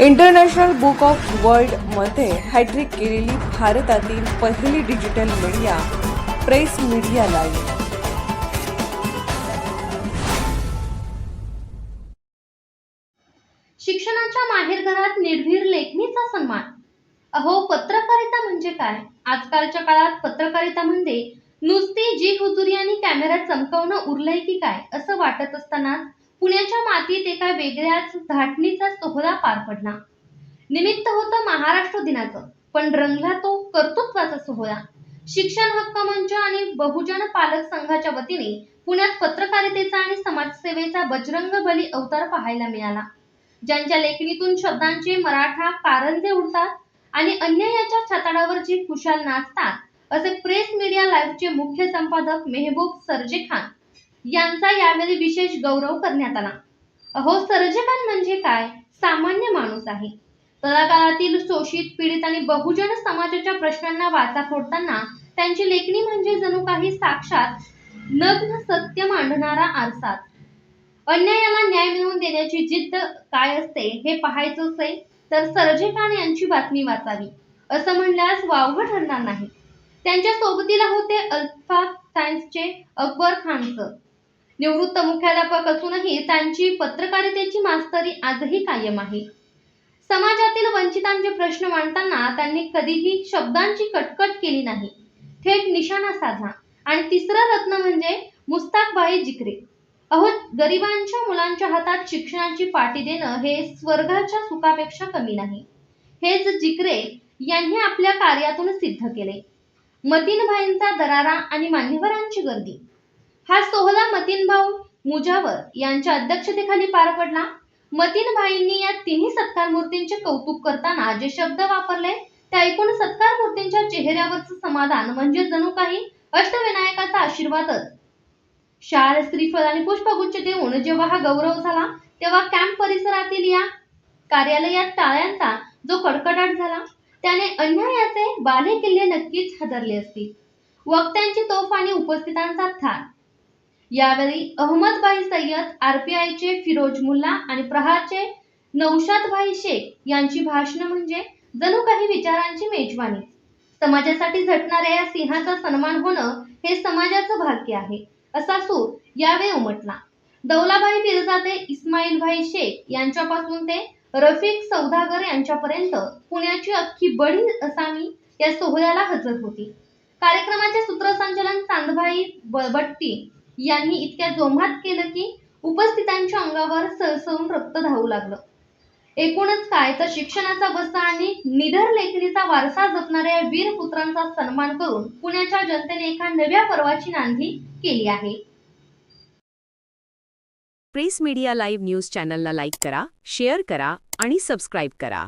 International book of वर्ल्डमध्ये hat trick केलेली भारतातील पहिली digital media press media live. शिक्षणाच्या माहेरघरात निर्भीड लेखणीचा सन्मान. अहो, पत्रकारिता म्हणजे काय? आजकालच्या काळात पत्रकारिता म्हणजे नुसती जी हुजुरी आणि कॅमेरा चमकवणं उरलंय की काय असं वाटत असताना पुण्याच्या मातीत एका वेगळ्याच धाटणीचा सोहळा पार पडला. निमित्त होतं महाराष्ट्र दिनाचं, पण रंगला तो कर्तृत्वाचा सोहळा. शिक्षण हक्क मंच आणि बहुजन पालक संघाच्या वतीने पुण्यात पत्रकारितेचा आणि समाजसेवेचा बजरंगबली अवतार पाहायला मिळाला. ज्यांच्या लेखणीतून शब्दांचे मराठा कारंजे उडतात आणि अन्यायाच्या छाताडावर जी खुशाल नाचतात, असे प्रेस मीडिया लाईव्हचे मुख्य संपादक मेहबूब सरजेखान यांचा यावेळी विशेष गौरव करण्यात आला. अहो, सरजेखान म्हणजे काय? सामान्य माणूस आहे. तळागाळातील शोषित, पीडित आणि बहुजन समाजाच्या प्रश्नांना वाचा फोडताना त्यांची लेखणी म्हणजे जणू काही साक्षात नग्न सत्य मांडणारा आरसा. अन्यायाला न्याय मिळवून देण्याची जिद्द काय असते हे पाहायचं असेल तर सरजेखान यांची बातमी वाचावी, असं म्हणल्यास वावगं ठरणार नाही. त्यांच्या सोबतीला होते अल्फा सायन्सचे अकबर खान सर. निवृत्त मुख्याध्यापक असूनही त्यांची पत्रकारितेची मास्तरी आजही कायम आहे. समाजातील वंचितांचे प्रश्न मांडताना त्यांनी कधीही शब्दांची कटकट केली नाही, थेट निशाणा साधला. आणि तिसरं रत्न म्हणजे मुस्ताकबाई जिक्रे. अहो, गरिबांच्या मुलांच्या हातात शिक्षणाची पाटी देणं हे स्वर्गाच्या सुखापेक्षा कमी नाही. हेच जिक्रे यांनी आपल्या कार्यातून सिद्ध केले. मतीनभाईंचा दरारा आणि मान्यवरांची गर्दी. हा सोहळा मतीनभाऊ मुजावर यांच्या अध्यक्षतेखाली पार पडला. मतीनभाईंनी या तिन्ही सत्कार मूर्तींचे कौतुक करताना जे शब्द वापरले ते ऐकून सत्कार मूर्तींच्या चेहऱ्यावरचं समाधान म्हणजे जणू काही अष्टविनायकाचा आशीर्वादच. शाल, श्रीफळ आणि पुष्पगुच्छ देऊन जेव्हा हा गौरव झाला, तेव्हा कॅम्प परिसरातील या कार्यालयात टाळ्यांचा जो कडकडाट झाला, त्याने अन्यायाचे बालेकिल्ले नक्कीच हादरले असतील. वक्त्यांची तोफ आणि उपस्थितांचा थाट. यावेळी अहमदभाई सय्यद, आरपीआयचे फिरोज मुल्ला आणि प्रहारचे नौशादभाई शेख यांची भाषणं म्हणजे जणू काही विचारांची मेजवानी. समाजासाठी झटणाऱ्या या सिंहाचा सन्मान होणं हे समाजाचं भाग्य आहे, असा सूर यावेळी उमटला. दौलाभाई पिरजादे, इस्माईलभाई शेख यांच्यापासून ते रफिक सौदागर यांच्यापर्यंत पुण्याची अख्खी बडी असामी या सोहळ्याला हजर होती. कार्यक्रमाचे सूत्रसंचालन चांदभाई बळबट्टी यांनी इतक्या जोमात केलं की उपस्थितांच्या अंगावर सळसळून रक्त धावू लागलं. एकूणच काय तर शिक्षणाचा वसा आणि निडर लेखणीचा वारसा जपणाऱ्या वीर पुत्रांचा सन्मान करून पुण्याच्या जनतेने एका नव्या पर्वाची नांदी केली आहे. प्रेस मीडिया लाईव्ह न्यूज चॅनलला लाईक करा, शेअर करा आणि सबस्क्राईब करा.